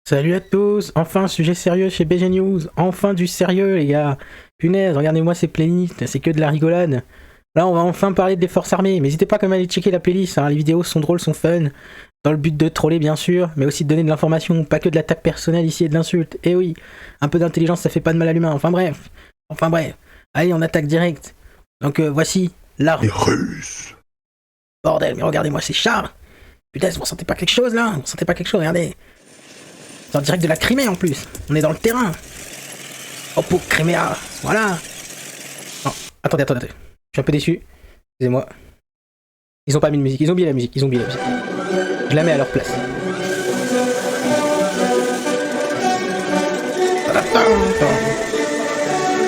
Salut à tous, enfin sujet sérieux chez BG News, enfin du sérieux les gars. Punaise, regardez-moi ces playlists, c'est que de la rigolade. Là on va enfin parler des forces armées, mais n'hésitez pas quand même à aller checker la playlist, hein. Les vidéos sont drôles, sont fun, dans le but de troller bien sûr, mais aussi de donner de l'information, pas que de l'attaque personnelle ici et de l'insulte. Et oui, un peu d'intelligence ça fait pas de mal à l'humain, enfin bref, allez on attaque direct. Donc voici l'arme. Les Russes. Bordel, mais regardez-moi ces chars. Putain, vous sentez pas quelque chose là? Vous sentez pas quelque chose? Regardez. C'est en direct de la Crimée en plus. On est dans le terrain. Oh pour Crimea. Voilà. Non, attendez. Je suis un peu déçu. Excusez-moi. Ils ont pas mis de musique. Ils ont oublié la musique. Je la mets à leur place.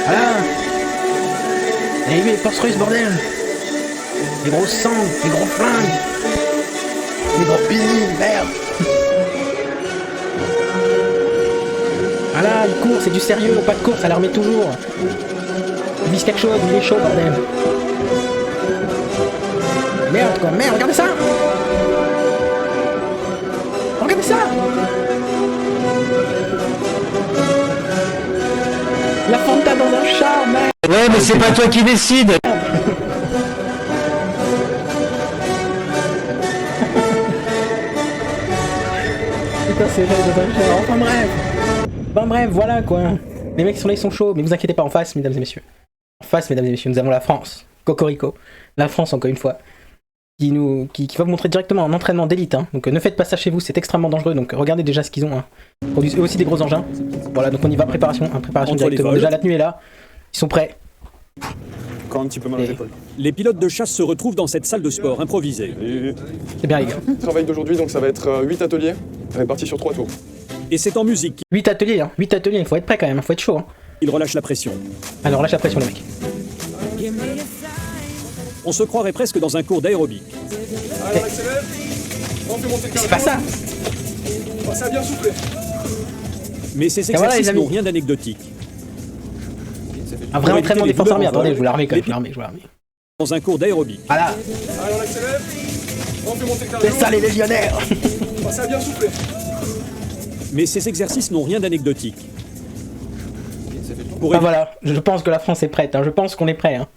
Voilà. Et oui, les forces russes, bordel. Les gros sangs, les gros flingues. Les gros fusils, merde. Voilà, il court, c'est du sérieux, pas de course, à l'armée toujours. Il vise quelque chose, il est chaud, bordel. Merde quoi, merde, regardez ça. Regardez ça. La Fanta dans un char, merde. Ouais, mais c'est pas toi qui décide. Putain, c'est vrai dans un char, enfin bref, voilà quoi. Les mecs qui sont là, ils sont chauds, mais vous inquiétez pas, en face, mesdames et messieurs. En face, mesdames et messieurs, nous avons la France. Cocorico. La France, encore une fois. Qui va vous montrer directement un entraînement d'élite. Hein. Donc ne faites pas ça chez vous, c'est extrêmement dangereux. Donc regardez déjà ce qu'ils ont. Hein. Ils produisent eux aussi des gros engins. Voilà, donc on y va, préparation directement. Déjà la tenue est là. Ils sont prêts. Quand un petit peu mal aux épaules. Les pilotes de chasse se retrouvent dans cette salle de sport improvisée. C'est bien les gars. Travail d'aujourd'hui, donc ça va être 8 ateliers, répartis sur 3 tours. Et c'est en musique 8 ateliers, hein. 8 ateliers, il faut être prêt quand même, il faut être chaud. Hein. qu'il relâche la pression. Alors lâche la pression les mecs. On se croirait presque dans un cours d'aérobic. Allez, on accélère. On fait monter le C'est pas ça. Oh, ça a bien soufflé. Mais ces voilà, exercices les amis. n'ont rien d'anecdotique. Un vrai Pour entraînement éviter des forces les armées. douleurs Attendez, en je vous l'armée quand même, vol, je vous l'armée. Dans un cours d'aérobic. Voilà, Allez, on accélère. On fait monter le c'est cardio. ça les légionnaires. Oh, ça a bien soufflé. Mais ces exercices n'ont rien d'anecdotique. Pour Ah éviter voilà, je pense que la France est prête, hein. Je pense qu'on est prêt. Hein.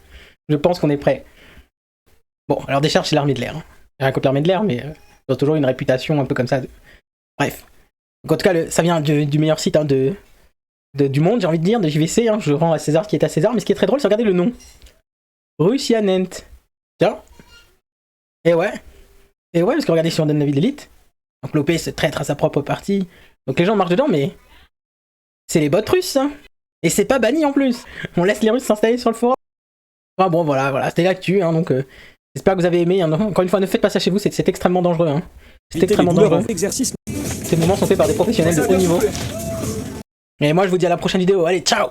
Je pense qu'on est prêt. Bon, alors décharge c'est l'armée de l'air. Hein. Rien contre l'armée de l'air, mais ils ont toujours une réputation un peu comme ça. Bref. Donc, en tout cas, ça vient du meilleur site hein, du monde, j'ai envie de dire, de JVC. Hein. Je rends à César ce qui est à César, mais ce qui est très drôle, c'est regarder le nom. Russianent. Tiens. Et ouais, parce que regardez si on donne la vie de l'élite. Donc l'OP se traître à sa propre partie. Donc les gens marchent dedans, mais c'est les bots russes, hein. Et c'est pas banni en plus. On laisse les Russes s'installer sur le forum. Ah bon, voilà, c'était l'actu, hein, donc j'espère que vous avez aimé. Hein. Encore une fois, ne faites pas ça chez vous, c'est extrêmement dangereux. Hein. C'est les extrêmement douleurs dangereux. en exercice. Ces mouvements sont faits par des professionnels de Ça a haut bien niveau. soufflé. Et moi, je vous dis à la prochaine vidéo. Allez, ciao!